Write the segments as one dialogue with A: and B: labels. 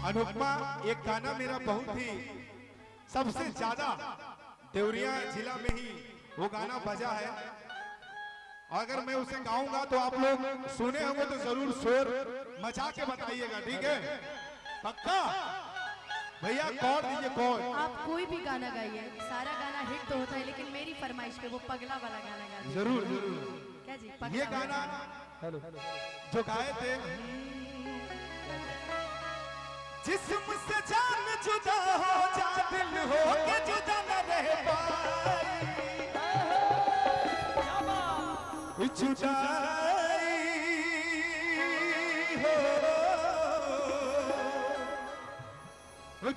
A: अनुपमा एक गाना मेरा बहुत ही सबसे ज्यादा देवरिया जिला में ही वो गाना बजा है। अगर मैं उसे गाऊंगा तो आप लोग सुने होंगे तो जरूर शोर मचा के बताइएगा, ठीक है? पक्का भैया? कौन दीजिए कौन?
B: आप कोई भी गाना गाइए, सारा गाना हिट तो होता है, लेकिन मेरी फरमाइश पे वो पगला वाला गाना गाइए।
A: जरूर जरूर।
B: क्या जी?
A: ये गाना जो गाए थे, जिस्म से जान जुदा हो जा, दिल हो के जुदा न रह पाई, जुदाई हो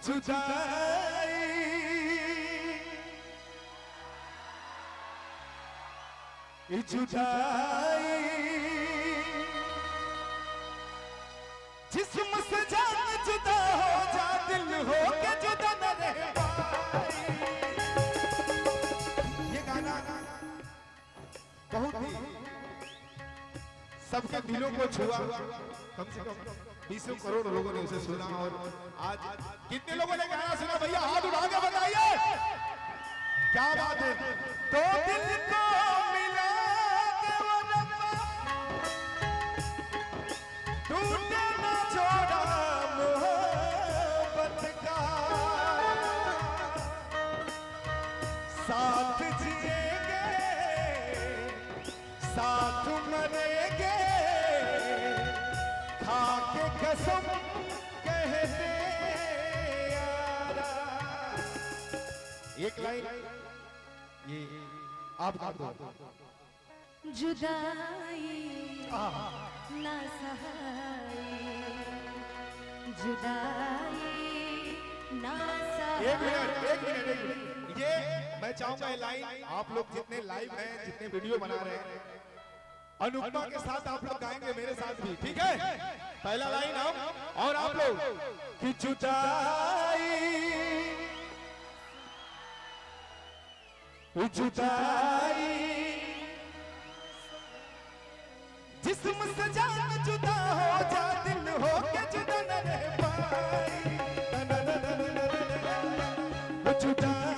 A: जुदाई, जुदाई, जिस्म से जान जुदा हो जा, दिल हो के जुदा न रह पाई। ये गाना बहुत ही सबके दिलों को छुआ। कम से कम 20 करोड़ लोगों ने उसे सुना। और आज कितने लोगों ने गाना सुना भैया? हाथ उठा के बताइए। क्या बात है? तो दिल को मिला दे वो रब्बा, टूटे ना छोड़ा मोहब्बत का, साथ जिएंगे साथ मरेंगे, खा के कसम कहते यारा। एक लाइन ये आप गा दो।
B: जुदाई ना सहाई, जुदाई ना सहाई।
A: एक मिनट। ये मैं चाहूंगा ये लाइन आप लोग जितने लाइव हैं, जितने वीडियो बना रहे हैं, अनुपमा के साथ आप लोग गाएंगे, मेरे साथ भी, ठीक है? पहला लाइन हम और आप लोग कि जुदाई जुदाई, जिस्म से जान जुदा हो जा, दिल हो के जुदा न रह पाई, जुदाई